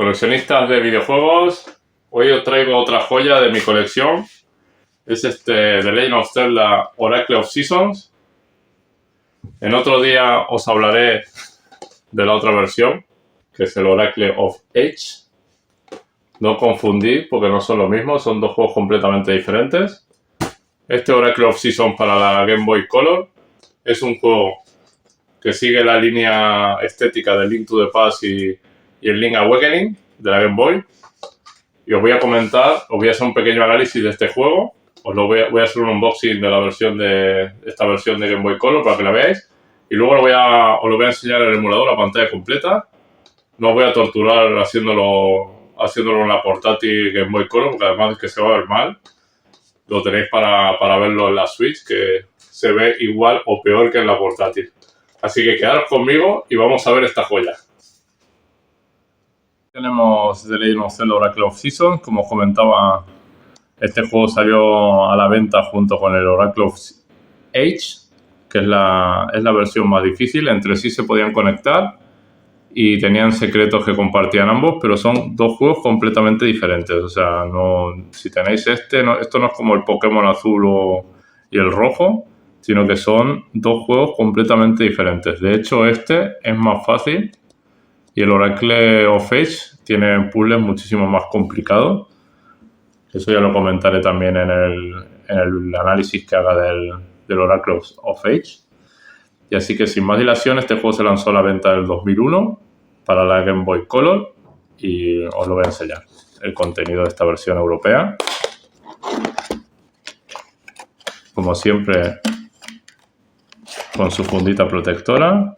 coleccionistas de videojuegos, hoy os traigo otra joya de mi colección. Es The Legend of Zelda Oracle of Seasons. En otro día os hablaré de la otra versión, que es el Oracle of Age. No confundir, porque no son lo mismo, son dos juegos completamente diferentes. Este Oracle of Seasons para la Game Boy Color es un juego que sigue la línea estética de Link to the Past y el Link Awakening de la Game Boy. Y os voy a comentar, os voy a hacer un pequeño análisis de este juego. Voy a hacer un unboxing de la versión de esta versión de Game Boy Color para que la veáis. Y luego os lo voy a enseñar en el emulador, la pantalla completa. No os voy a torturar haciéndolo en la portátil Game Boy Color, porque además es que se va a ver mal. Lo tenéis para verlo en la Switch, que se ve igual o peor que en la portátil. Así que quedaros conmigo y vamos a ver esta joya. Tenemos The Legend of Zelda Oracle of Seasons. Como os comentaba, este juego salió a la venta junto con el Oracle of Age, que es la versión más difícil. Entre sí se podían conectar y tenían secretos que compartían ambos, pero son dos juegos completamente diferentes. O sea, si tenéis esto no es como el Pokémon azul y el rojo, sino que son dos juegos completamente diferentes. De hecho, este es más fácil y el Oracle of Age tiene puzzles muchísimo más complicados. Eso ya lo comentaré también en el análisis que haga del Oracle of Age. Y así que sin más dilación, este juego se lanzó a la venta en el 2001 para la Game Boy Color y os lo voy a enseñar el contenido de esta versión europea. Como siempre, con su fundita protectora.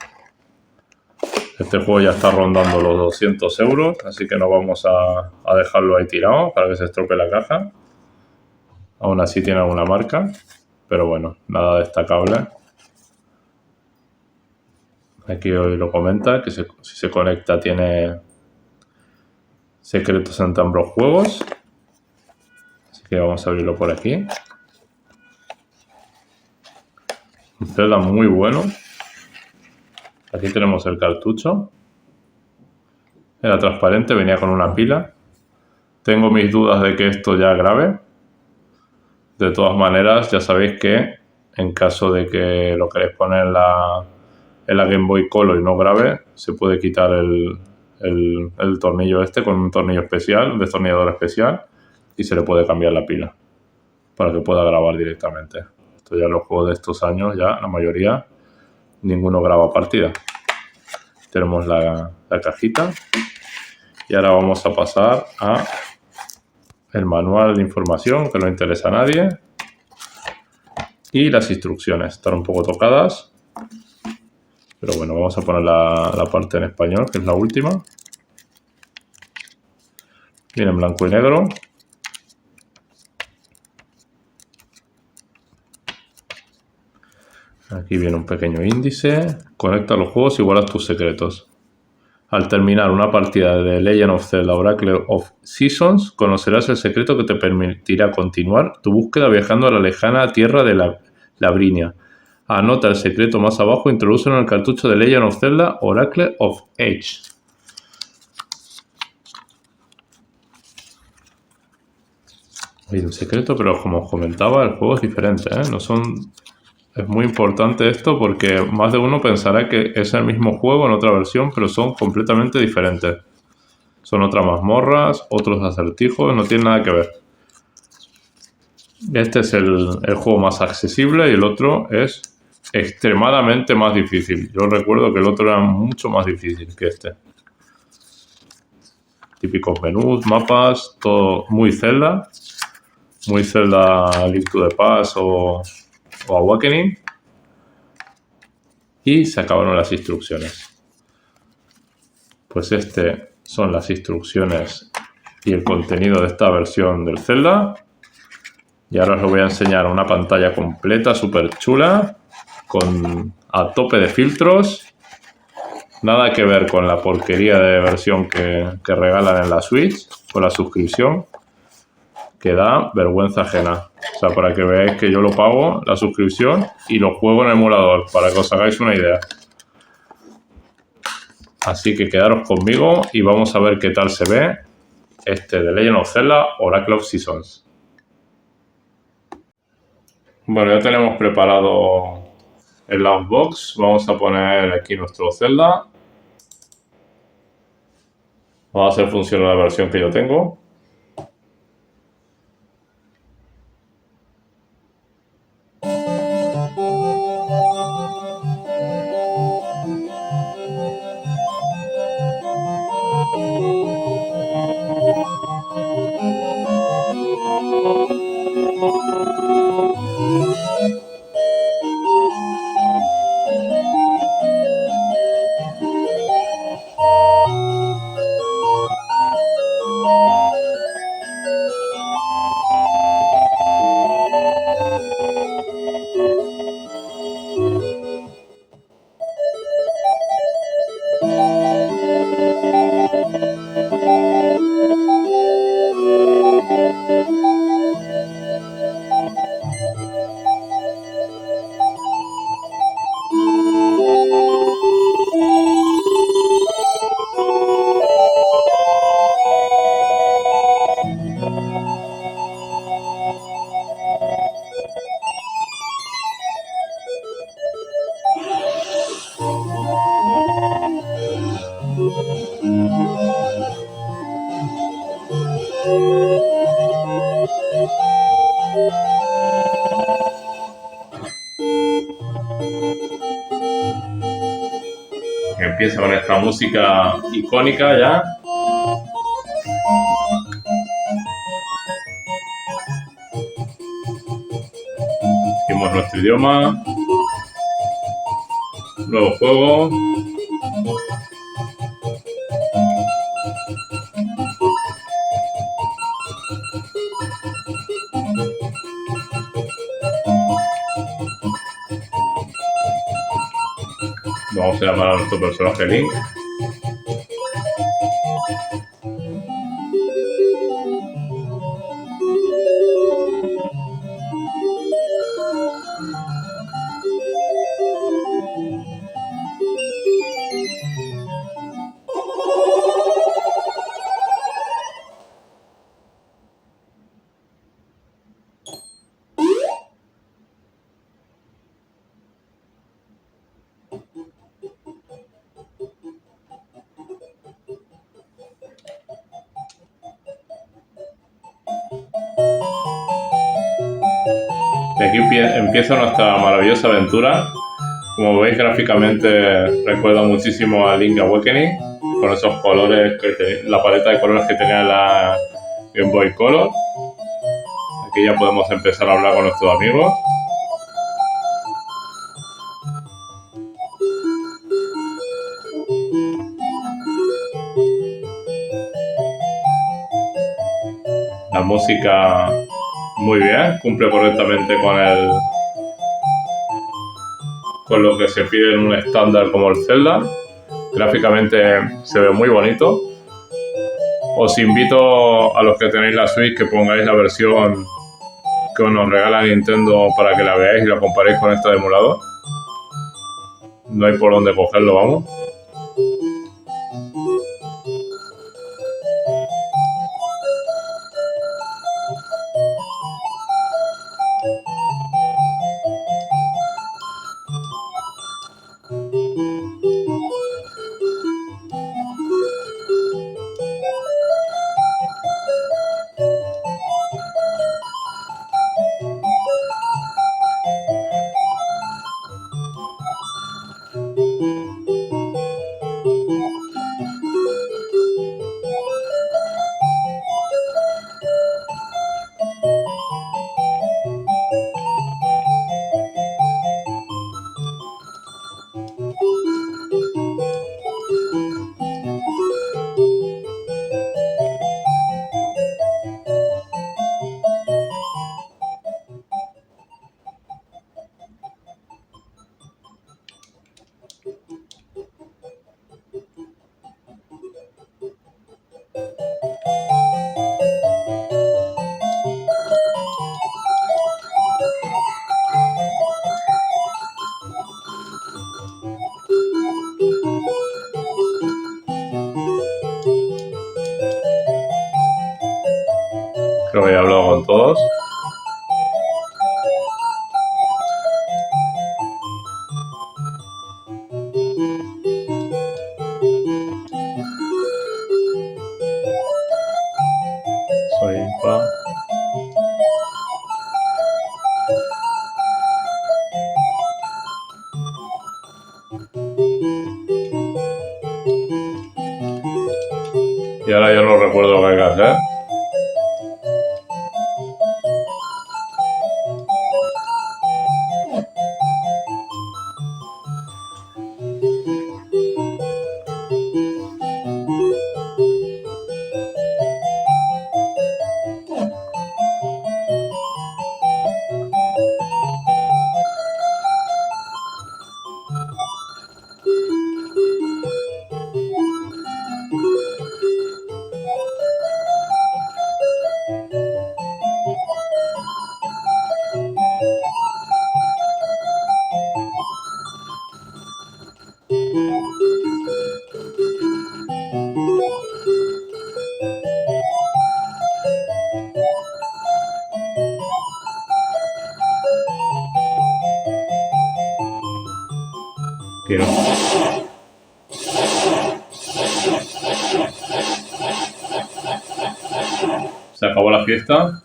Este juego ya está rondando los 200 euros, así que no vamos a dejarlo ahí tirado para que se estropee la caja. Aún así tiene alguna marca, pero bueno, nada destacable. Aquí hoy lo comenta, que si se conecta tiene secretos en ambos juegos. Así que vamos a abrirlo por aquí. Un Zelda muy bueno. Aquí tenemos el cartucho. Era transparente, venía con una pila. Tengo mis dudas de que esto ya grabe. De todas maneras, ya sabéis que en caso de que lo queréis poner en la Game Boy Color y no grabe, se puede quitar el tornillo con un tornillo especial, un destornillador especial, y se le puede cambiar la pila para que pueda grabar directamente. Esto ya en los juegos de estos años, ya la mayoría, ninguno graba partida. Tenemos la cajita y ahora vamos a pasar a el manual de información, que no interesa a nadie, y las instrucciones. Están un poco tocadas, pero bueno, vamos a poner la parte en español, que es la última. Viene en blanco y negro. Aquí viene un pequeño índice. Conecta los juegos, igualas tus secretos. Al terminar una partida de The Legend of Zelda Oracle of Seasons, conocerás el secreto que te permitirá continuar tu búsqueda viajando a la lejana tierra de Labrinia. Anota el secreto más abajo, introdúcelo en el cartucho de Legend of Zelda Oracle of Age. Hay un secreto, pero como os comentaba, el juego es diferente, ¿eh? Es muy importante esto porque más de uno pensará que es el mismo juego en otra versión, pero son completamente diferentes. Son otras mazmorras, otros acertijos, no tienen nada que ver. Este es el juego más accesible y el otro es extremadamente más difícil. Yo recuerdo que el otro era mucho más difícil que este. Típicos menús, mapas, todo muy Zelda Link to the Past o Awakening. Y se acabaron las instrucciones. Pues son las instrucciones y el contenido de esta versión del Zelda. Y ahora os lo voy a enseñar una pantalla completa, súper chula, a tope de filtros. Nada que ver con la porquería de versión que regalan en la Switch, con la suscripción, que da vergüenza ajena. O sea, para que veáis que yo lo pago, la suscripción, y lo juego en el emulador, para que os hagáis una idea. Así que quedaros conmigo y vamos a ver qué tal se ve The Legend of Zelda Oracle of Seasons. Bueno, ya tenemos preparado el Launchbox. Vamos a poner aquí nuestro Zelda. Vamos a hacer funcionar la versión que yo tengo. Empieza con esta música icónica ya. Seguimos nuestro idioma. Nuevo juego. Vamos a llamar a nuestro personaje Link. Y aquí empieza nuestra maravillosa aventura. Como veis, gráficamente recuerda muchísimo a Link Awakening, con esos colores, la paleta de colores que tenía la Game Boy Color. Aquí ya podemos empezar a hablar con nuestros amigos. La música muy bien, cumple correctamente con lo que se pide en un estándar como el Zelda. Gráficamente se ve muy bonito. Os invito a los que tenéis la Switch que pongáis la versión que nos regala Nintendo para que la veáis y la comparéis con esta de emulador. No hay por dónde cogerlo, vamos. Y ahora yo no recuerdo lo que hay que hacer. Quiero. Se acabó la fiesta.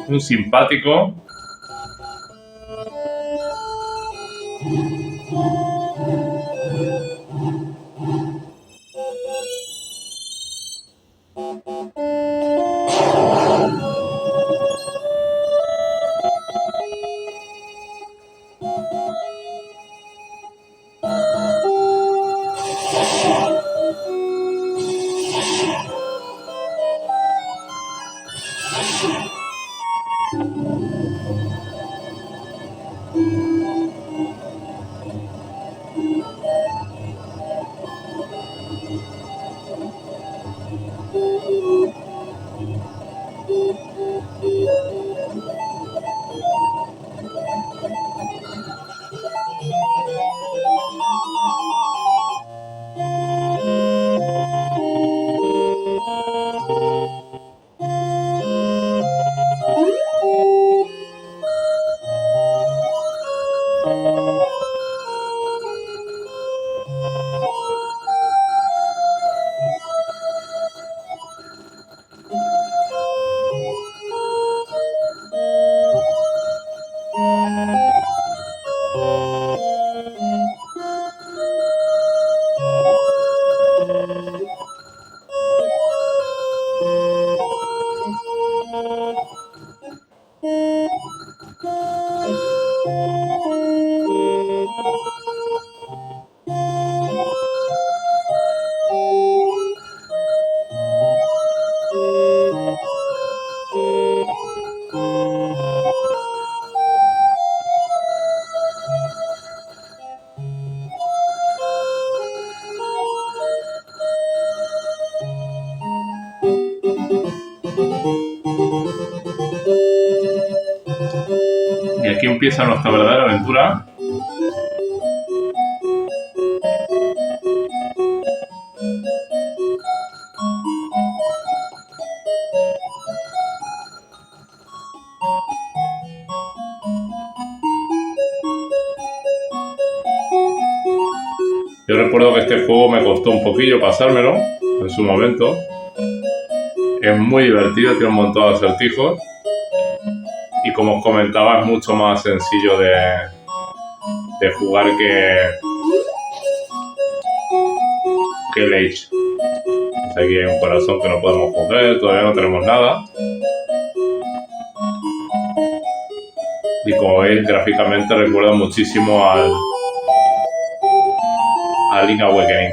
Un simpático. Y aquí empieza nuestra verdadera aventura. Yo recuerdo que este juego me costó un poquillo pasármelo en su momento. Es muy divertido, tiene un montón de acertijos. Y como os comentaba, es mucho más sencillo de jugar que el Age. Aquí hay un corazón que no podemos coger, todavía no tenemos nada. Y como veis, gráficamente recuerda muchísimo al Link Awakening.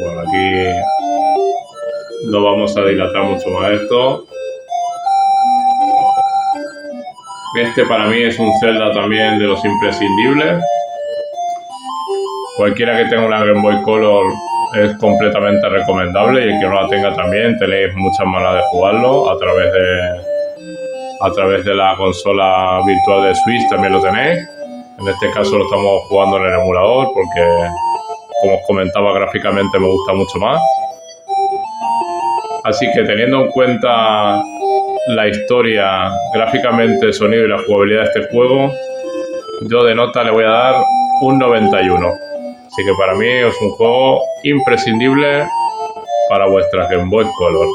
Bueno, aquí no vamos a dilatar mucho más esto. Este para mí es un Zelda también de los imprescindibles. Cualquiera que tenga una Game Boy Color es completamente recomendable, y el que no la tenga también tenéis muchas maneras de jugarlo a través de la consola virtual de Switch, también lo tenéis. En este caso lo estamos jugando en el emulador porque, como os comentaba, gráficamente me gusta mucho más. Así que, teniendo en cuenta la historia, gráficamente, el sonido y la jugabilidad de este juego, yo de nota le voy a dar un 91. Así que para mí es un juego imprescindible para vuestra Game Boy Color.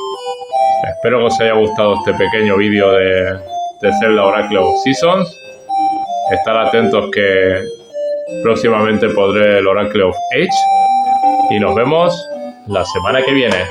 Espero que os haya gustado este pequeño vídeo de Zelda Oracle of Seasons. Estar atentos que próximamente pondré el Oracle of Age. Y nos vemos la semana que viene.